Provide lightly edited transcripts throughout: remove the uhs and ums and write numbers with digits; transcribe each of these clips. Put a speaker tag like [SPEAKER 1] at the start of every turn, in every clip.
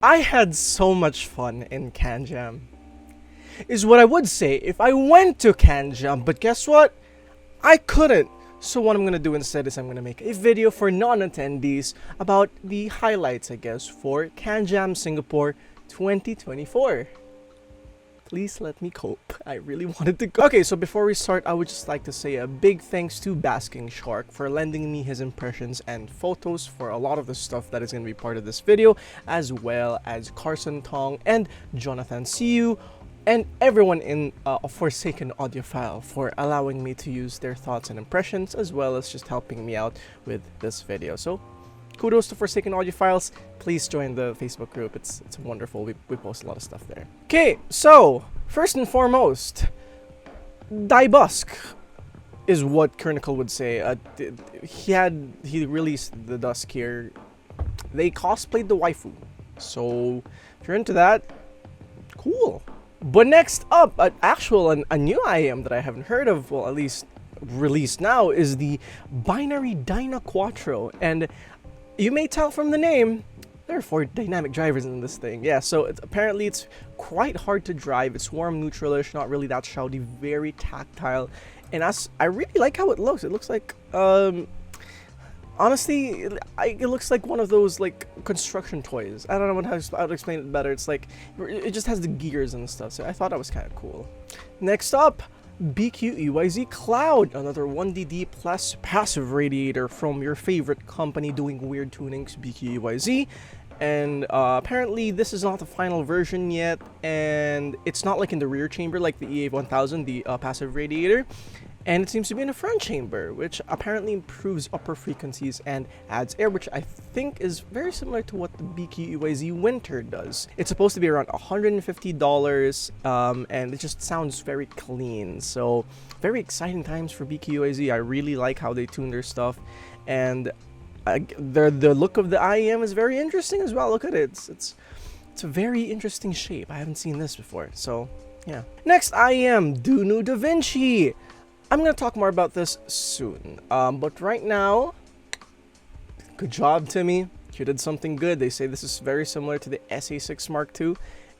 [SPEAKER 1] I had so much fun in CANJAM, is what I would say if I went to CANJAM, but guess what? I couldn't. So what I'm gonna do instead is I'm gonna make a video for non-attendees about the highlights, I guess, for CANJAM Singapore 2024. Please let me cope. I really wanted to go. Okay, so before we start, I would just like to say a big thanks to Basking Shark for lending me his impressions and photos for a lot of the stuff that is going to be part of this video, as well as Carson Tong and Jonathan Siu, and everyone in Forsaken Audiophile for allowing me to use their thoughts and impressions, as well as just helping me out with this video. So kudos to Forsaken Audiophiles. Please join the Facebook group. It's wonderful. We post a lot of stuff there. Okay, so first and foremost, Dusk is what Kernicle would say. He released the Dusk here. They cosplayed the waifu, so if you're into that, cool. But next up, a new IM that I haven't heard of, well, at least released now, is the binary Dynaquattro, and you may tell from the name, there are 4 dynamic drivers in this thing. Yeah, so apparently it's quite hard to drive. It's warm, neutralish, not really that shouty, very tactile. And I really like how it looks. It looks like, honestly, it looks like one of those, like, construction toys. I don't know how to explain it better. It's like, it just has the gears and stuff. So I thought that was kind of cool. Next up, BQEYZ Cloud, another 1DD plus passive radiator from your favorite company doing weird tunings, BQEYZ. And apparently this is not the final version yet, and it's not like in the rear chamber like the EA1000, the passive radiator. And it seems to be in the front chamber, which apparently improves upper frequencies and adds air, which I think is very similar to what the BQEYZ Winter does. It's supposed to be around $150, and it just sounds very clean. So very exciting times for BQEYZ. I really like how they tune their stuff, and the look of the IEM is very interesting as well. Look at it. It's a very interesting shape. I haven't seen this before. So yeah. Next IEM, Dunu DaVinci. I'm going to talk more about this soon, but right now, good job, Timmy. You did something good. They say this is very similar to the SA6 Mark II,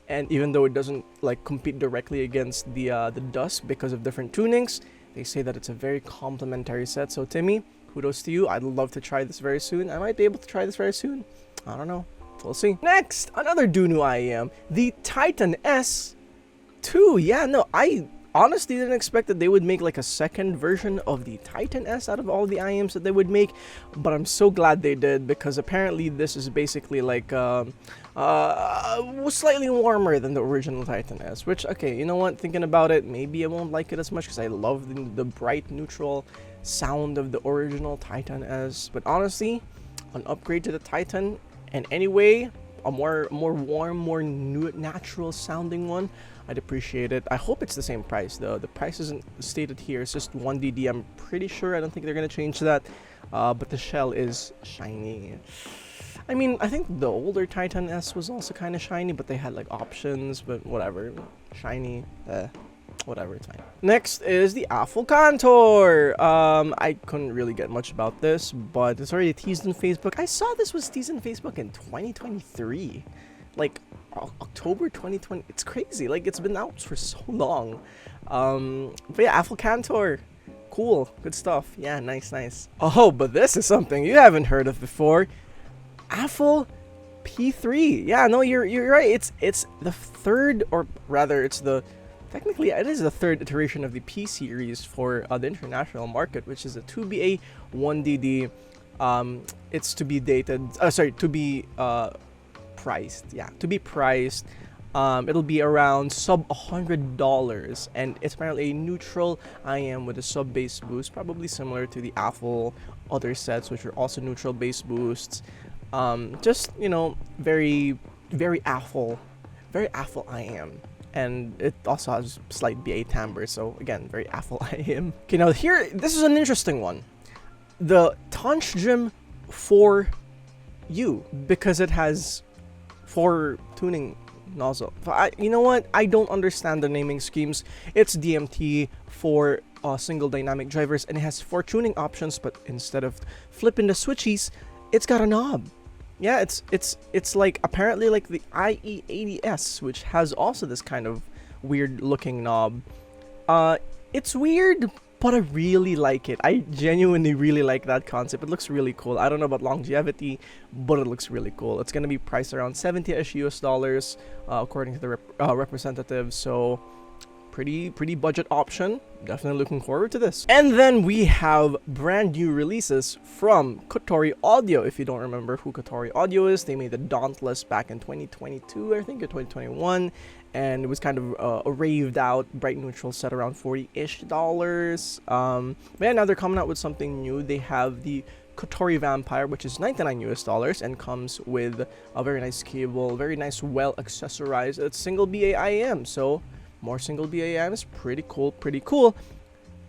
[SPEAKER 1] and even though it doesn't like compete directly against the Dusk because of different tunings, they say that it's a very complementary set. So Timmy, kudos to you. I'd love to try this very soon. I might be able to try this very soon. I don't know. We'll see. Next, another Dunu IEM, the Titan S2. Yeah, no, I honestly didn't expect that they would make like a second version of the Titan S out of all the IEMs that they would make, but I'm so glad they did, because apparently this is basically like slightly warmer than the original Titan S, which, okay, you know what, thinking about it, maybe I won't like it as much because I love the bright neutral sound of the original Titan S. But honestly, an upgrade to the Titan, and anyway, a more warm, more natural sounding one, I'd appreciate it. I hope it's the same price though. The price isn't stated here. It's just 1DD. I'm pretty sure. I don't think they're gonna change that. But the shell is shiny. I mean, I think the older Titan S was also kind of shiny, but they had like options. But whatever, shiny. Whatever, it's fine. Next is the Aful Cantor. I couldn't really get much about this, but it's already teased on Facebook. I saw this was teased on Facebook in 2023. Like October 2020. It's crazy. Like, it's been out for so long. But yeah, Aful Cantor. Cool. Good stuff. Yeah, nice. Oh, but this is something you haven't heard of before. Aful P3. Yeah, no, you're right. It's the third, or rather, technically, it is the third iteration of the P series for the international market, which is a 2BA 1DD. It's to be priced. Yeah, to be priced. It'll be around sub $100, and it's apparently a neutral IM with a sub bass boost, probably similar to the Aful other sets, which are also neutral bass boosts. Just, you know, very Aful IM. And it also has slight BA timbre, so again, very Aful IM. Okay, now here, this is an interesting one. The Tanchjim 4U, because it has 4 tuning nozzle. You know what? I don't understand the naming schemes. It's DMT for single dynamic drivers, and it has 4 tuning options, but instead of flipping the switchies, it's got a knob. yeah, it's like apparently like the IE80S, which has also this kind of weird looking knob. It's weird, but I really like it. I genuinely really like that concept. It looks really cool. I don't know about longevity, but it looks really cool. It's gonna be priced around 70-ish US dollars, according to the representative. So pretty budget option. Definitely looking forward to this. And then we have brand new releases from Kotori Audio. If you don't remember who Kotori Audio is, they made the Dauntless back in 2022, I think, or 2021. And it was kind of a raved out bright neutral set around $40-ish. But yeah, now they're coming out with something new. They have the Kotori Vampire, which is $99 US and comes with a very nice cable, very nice, well accessorized. It's single BA IAM, so more single BAMs, pretty cool.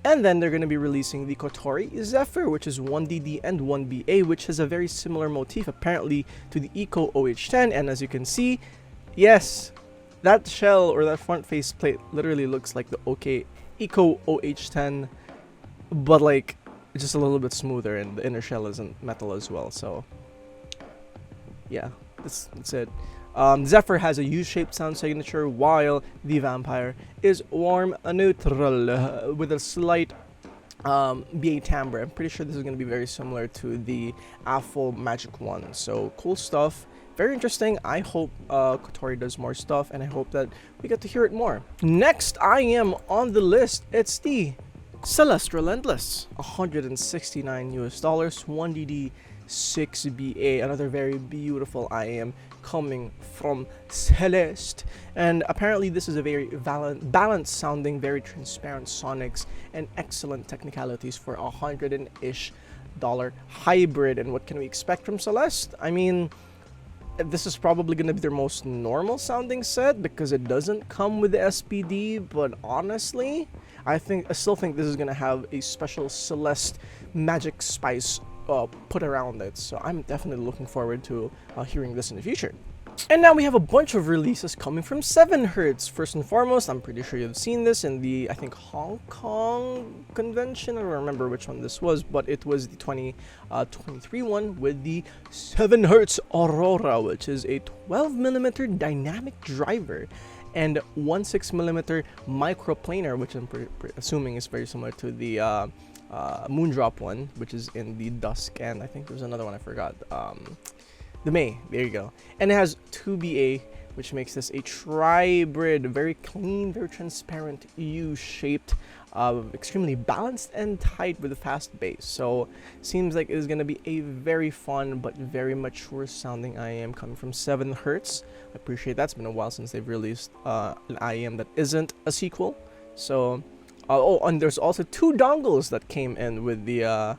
[SPEAKER 1] And then they're going to be releasing the Kotori Zephyr, which is 1DD and 1BA, which has a very similar motif apparently to the Eco OH10. And as you can see, yes, that shell or that front face plate literally looks like the Eco OH10, but like just a little bit smoother, and the inner shell isn't metal as well. So yeah, that's it. Zephyr has a U-shaped sound signature, while the Vampire is warm neutral with a slight BA timbre. I'm pretty sure this is going to be very similar to the Aful Magic one. So cool stuff. Very interesting. I hope Kotori does more stuff, and I hope that we get to hear it more. Next, I am on the list. It's the Celest Relentless, $169 US, 1DD 6BA, another very beautiful IAM coming from Celest. And apparently this is a very balanced sounding, very transparent sonics, and excellent technicalities for $100-ish hybrid. And what can we expect from Celest? I mean, this is probably going to be their most normal sounding set because it doesn't come with the SPD, but honestly, I still think this is going to have a special Celest magic spice put around it. So I'm definitely looking forward to hearing this in the future. And now we have a bunch of releases coming from 7Hertz. First and foremost, I'm pretty sure you've seen this in the, I think, Hong Kong convention. I don't remember which one this was, but it was the 2023 one with the 7Hertz Aurora, which is a 12mm dynamic driver and 16mm microplanar, which I'm assuming is very similar to the Moondrop one, which is in the Dusk, and I think there's another one I forgot. The May, there you go. And it has 2BA, which makes this a tribrid, very clean, very transparent, U-shaped, extremely balanced and tight with a fast bass. So seems like it's gonna be a very fun but very mature sounding IAM coming from 7Hertz. I appreciate that. It's been a while since they've released an IAM that isn't a sequel. So oh, and there's also 2 dongles that came in with the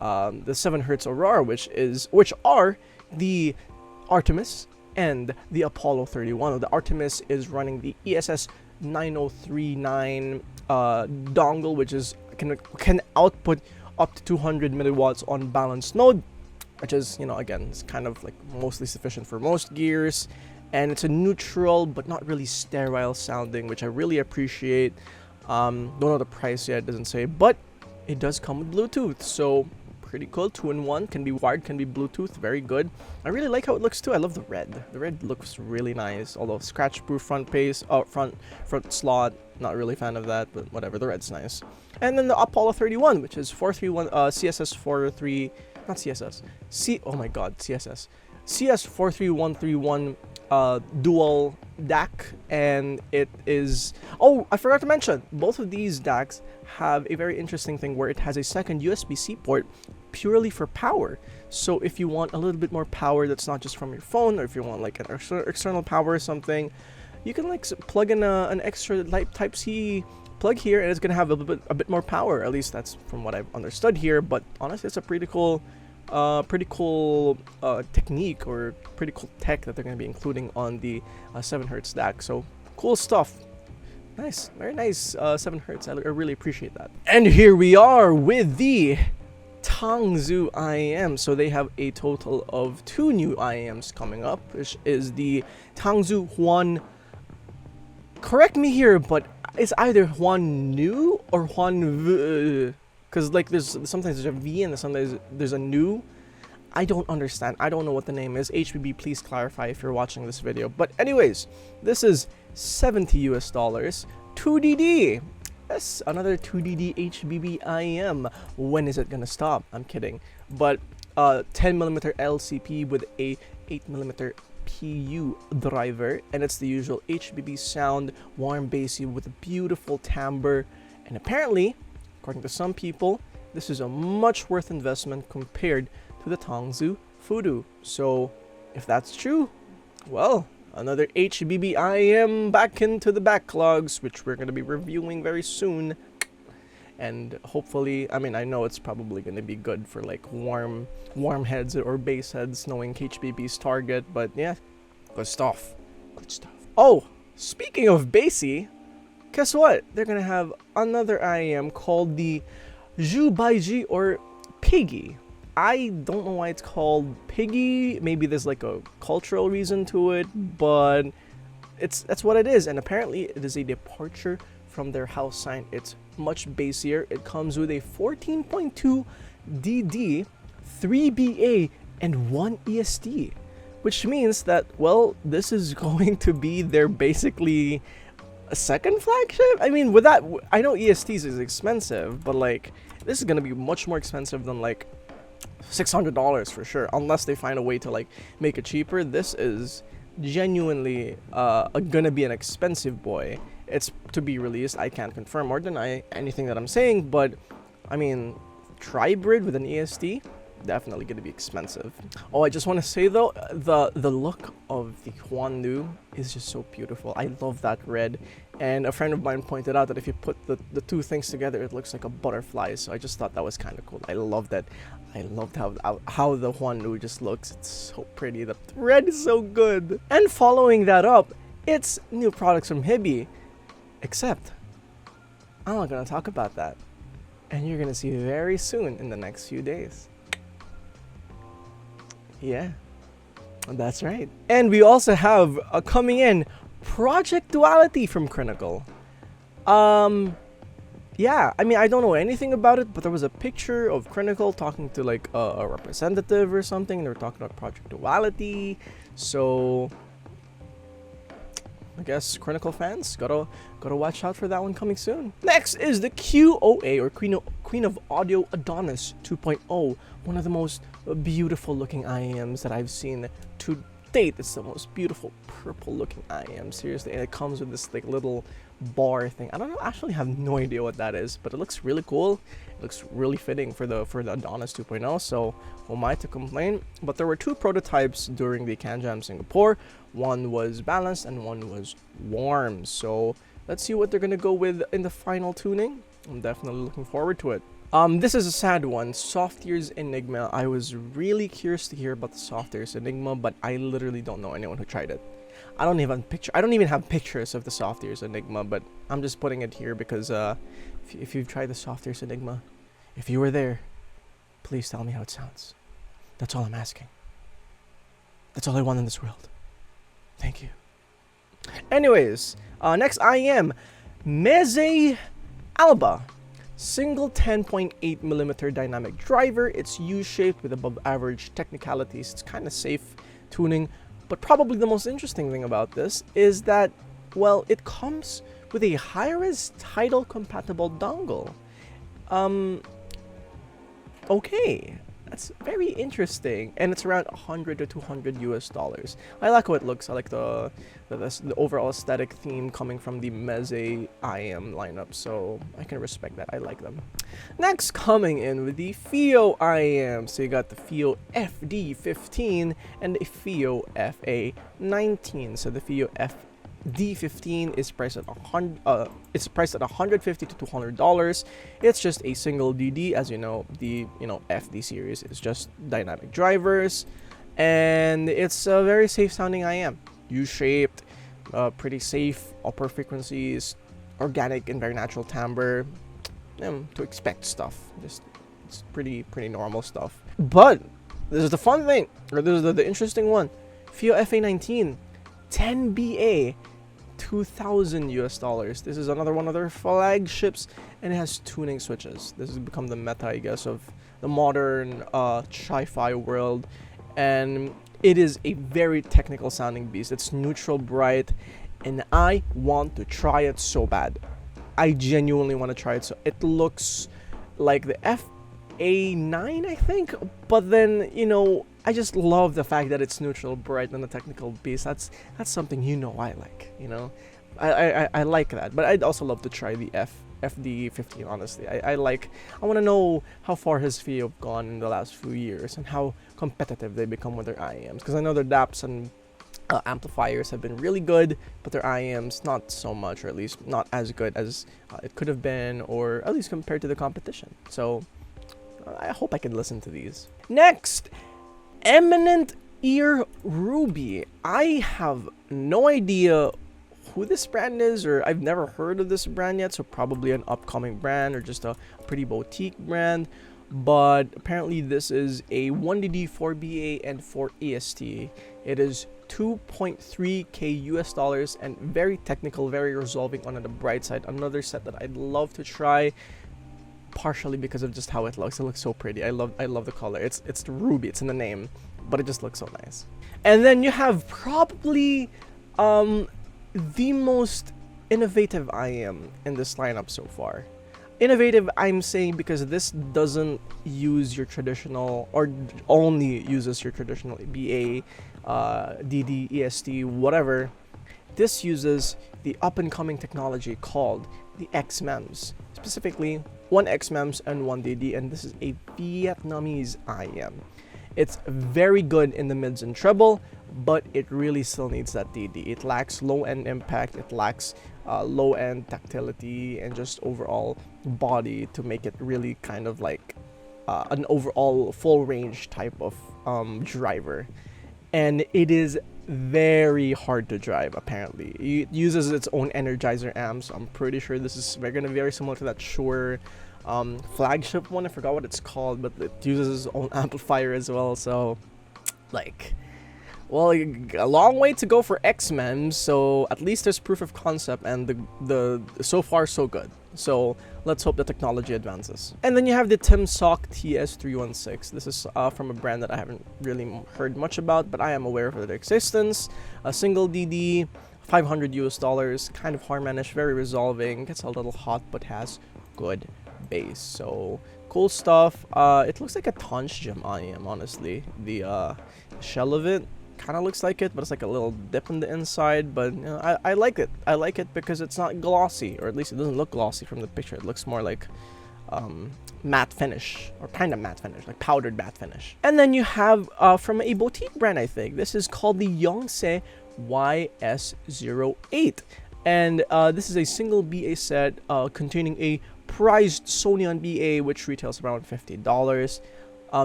[SPEAKER 1] 7Hertz Aurora, which are the Artemis and the Apollo 31. The Artemis is running the ESS 9039 dongle, which is can output up to 200 milliwatts on balanced node, which is, you know, again, it's kind of like mostly sufficient for most gears, and it's a neutral but not really sterile sounding, which I really appreciate. Don't know the price yet, it doesn't say, but it does come with Bluetooth, so pretty cool. 2-in-1, can be wired, can be Bluetooth, very good. I really like how it looks too. I love the red. The red looks really nice, although scratch-proof front slot, not really a fan of that, but whatever, the red's nice. And then the Apollo 31, which is 431 CSS 43, not CSS, oh my god, CSS, CS 43131 dual DAC, and it is, oh, I forgot to mention, both of these DACs have a very interesting thing where it has a second USB-C port purely for power. So if you want a little bit more power that's not just from your phone, or if you want like an external power or something, you can like plug in an extra Type-C plug here, and it's gonna have a bit more power. At least that's from what I've understood here. But honestly, it's a pretty cool technique, or pretty cool tech that they're going to be including on the 7Hertz DAC. So cool stuff. Nice, very nice 7Hertz. I really appreciate that. And here we are with the Tangzu IAM. So they have a total of 2 new IAMs coming up, which is the Tangzu Xuan. Correct me here, but it's either Xuan Nu or Xuan V. Because like sometimes there's a V and sometimes there's a Nu. I don't understand. I don't know what the name is. HBB, please clarify if you're watching this video. But anyways, this is $70 US, 2DD. Yes, another 2DD HBB IM. When is it gonna stop? I'm kidding. But 10mm LCP with a 8mm PU driver, and it's the usual HBB sound, warm bassy with a beautiful timbre, and apparently, according to some people, this is a much worth investment compared to the Tangzu Fudu. So if that's true, well, another HBB IM back into the backlogs, which we're going to be reviewing very soon. And hopefully, I mean, I know it's probably going to be good for like warm heads or bass heads, knowing HBB's target. But yeah, good stuff. Good stuff. Oh, speaking of bassy, guess what? They're going to have another IM called the Zhu Ba Jie, or Piggy. I don't know why it's called Piggy. Maybe there's like a cultural reason to it, but that's what it is. And apparently, it is a departure from their house sign. It's much bassier. It comes with a 14.2 DD, 3 BA, and 1 ESD, which means that, well, this is going to be their basically a second flagship. I mean, with that, I know ESTs is expensive, but like this is gonna be much more expensive than like $600 for sure, unless they find a way to like make it cheaper. This is genuinely gonna be an expensive boy. It's to be released. I can't confirm or deny anything that I'm saying, but I mean, Tribrid with an ESD, definitely gonna be expensive. Oh, I just want to say though, the look of the Huanlu is just so beautiful. I love that red, and a friend of mine pointed out that if you put the two things together, it looks like a butterfly. So I just thought that was kind of cool. I love that. I loved how the Huanlu just looks. It's so pretty. The red is so good. And following that up, it's new products from Hibi, except I'm not gonna talk about that, and you're gonna see very soon in the next few days. Yeah, that's right. And we also have coming in Project Duality from Critical. Yeah, I mean, I don't know anything about it, but there was a picture of Critical talking to like a representative or something. They were talking about Project Duality. So I guess Critical fans gotta watch out for that one coming soon. Next is the QOA, or Queen of Audio Adonis 2.0, one of the most beautiful looking IEMs that I've seen to date. It's the most beautiful purple looking IEM, seriously, and it comes with this like little bar thing. I don't know, actually have no idea what that is, but it looks really cool. It looks really fitting for the Adonis 2.0, so who am I to complain? But there were two prototypes during the CANJAM Singapore. One was balanced and one was warm, so let's see what they're gonna go with in the final tuning. I'm definitely looking forward to it. This is a sad one, Softears Enigma. I was really curious to hear about the Softears Enigma, but I literally don't know anyone who tried it. I don't even have pictures of the Softears Enigma, but I'm just putting it here because if you've tried the Softears Enigma, if you were there, please tell me how it sounds. That's all I'm asking. That's all I want in this world. Thank you. Anyways, next IM, Meze Alba. Single 10.8mm dynamic driver. It's U-shaped with above average technicalities. It's kind of safe tuning. But probably the most interesting thing about this is that, well, it comes with a high-res Tidal compatible dongle. Okay, that's very interesting, and it's around $100 to $200 US. I like how it looks. I like the overall aesthetic theme coming from the Meze IM lineup, so I can respect that. I like them. Next, coming in with the Fiio IM. So you got the Fiio FD15 and the Fiio FA19. So the Fiio FD15 is priced at $150 to $200. It's just a single DD, as you know. The FD series is just dynamic drivers, and it's a very safe sounding IM. U-shaped, pretty safe, upper frequencies, organic and very natural timbre. To expect stuff. It's pretty normal stuff. But this is the fun thing, or this is the interesting one. Fiio FA19, 10 BA, $2,000 US. This is another one of their flagships, and it has tuning switches. This has become the meta, I guess, of the modern hi-fi world, and it is a very technical sounding beast. It's neutral bright, and I want to try it so bad. I genuinely want to try it. So it looks like the FA9, I think, but then, you know, I just love the fact that it's neutral bright and the technical beast. That's something, you know, I like, you know. I like that, but I'd also love to try the FD15, honestly. I want to know how far his Fiio have gone in the last few years and how competitive they become with their IEMs, because I know their DAPs and amplifiers have been really good, but their IEMs not so much, or at least not as good as it could have been, or at least compared to the competition. So I hope I can listen to these. Next, Eminent Ear Ruby. I have no idea who this brand is, or I've never heard of this brand yet, so probably an upcoming brand or just a pretty boutique brand. But apparently this is a 1DD, 4BA, and 4AST. It is 2.3k US dollars and very technical, very resolving on the bright side. Another set that I'd love to try, partially because of just how it looks. It looks so pretty. I love the color. It's the ruby, it's in the name, but it just looks so nice. And then you have probably the most innovative IEM in this lineup so far. Innovative, I'm saying, because this doesn't use your traditional, or only uses your traditional BA, DD, EST, whatever. This uses the up-and-coming technology called the X-Mems, specifically one X-Mems and one DD, and this is a Vietnamese IEM. It's very good in the mids and treble, but it really still needs that DD. It lacks low-end impact, it lacks low-end tactility, and just overall body to make it really kind of like an overall full-range type of driver. And it is very hard to drive, apparently. It uses its own energizer amps. I'm pretty sure this is going to be very similar to that Shure flagship one. I forgot what it's called, but it uses its own amplifier as well. So, like, well, a long way to go for X-Mems. So at least there's proof of concept, and the so far so good. So let's hope the technology advances. And then you have the Timsok TS-316. This is from a brand that I haven't really heard much about, but I am aware of their existence. A single DD, 500 US dollars, kind of Harmonish, very resolving, gets a little hot, but has good bass. So cool stuff. It looks like a Tanchjim IEM, honestly. The shell of it kind of looks like it, but it's like a little dip in the inside. But you know, I like it. I like it because it's not glossy, or at least it doesn't look glossy from the picture. It looks more like matte finish, or kind of matte finish, like powdered matte finish. And then you have from a boutique brand, I think this is called the Yongse YS08, and this is a single BA set containing a prized Sony BA, which retails around $50.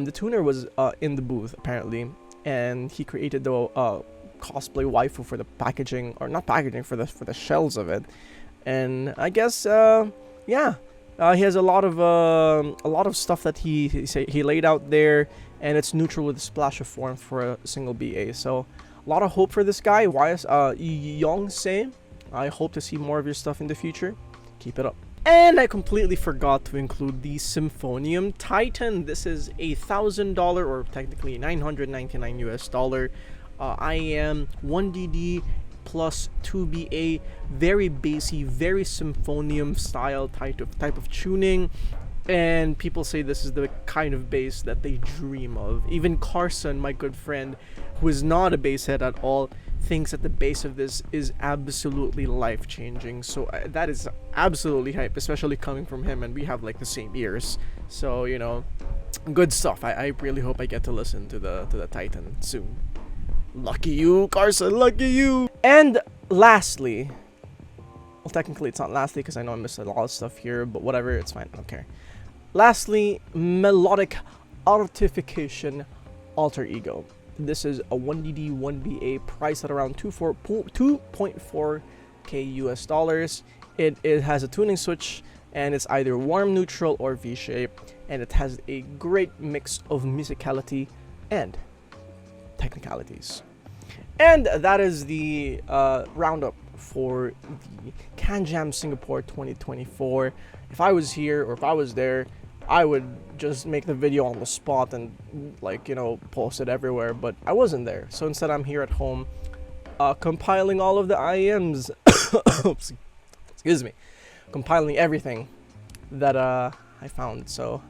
[SPEAKER 1] The tuner was in the booth apparently, and he created the cosplay waifu for the packaging, or not packaging, for the shells of it. And I guess yeah, he has a lot of stuff that he laid out there, and it's neutral with a splash of form for a single BA. So a lot of hope for this guy, Yongse. I hope to see more of your stuff in the future. Keep it up. And I completely forgot to include the Symphonium Titan. This is a $1,000, or technically 999 US dollar IEM 1DD plus 2BA, very bassy, very Symphonium style type of tuning. And people say this is the kind of bass that they dream of. Even Carson, my good friend, who is not a bass head at all, thinks that the bass of this is absolutely life-changing. So that is absolutely hype, especially coming from him, and we have like the same ears. So, you know, good stuff. I really hope I get to listen to the Titan soon. Lucky you, Carson, lucky you. And lastly, well, technically it's not lastly because I know I missed a lot of stuff here, but whatever, it's fine, I don't care. Lastly, Melodic Artification Alter Ego. This is a 1DD 1BA priced at around 2.4k US dollars. It has a tuning switch, and it's either warm, neutral, or V-shape, and it has a great mix of musicality and technicalities. And that is the roundup for the CANJAM Singapore 2024. If I was here, or if I was there, I would just make the video on the spot and, like, you know, post it everywhere, but I wasn't there. So instead, I'm here at home compiling all of the IEMs. Excuse me. Compiling everything that I found. So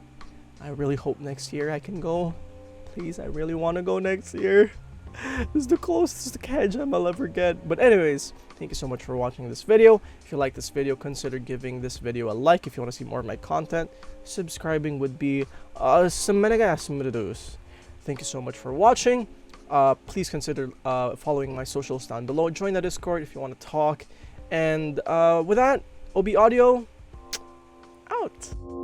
[SPEAKER 1] I really hope next year I can go. Please, I really want to go next year. This is the closest to CANJAM I'll ever get. But anyways, thank you so much for watching this video. If you like this video, consider giving this video a like. If you want to see more of my content, subscribing would be some menegas. Thank you so much for watching. Please consider following my socials down below. Join the Discord if you want to talk. And with that, obodio out.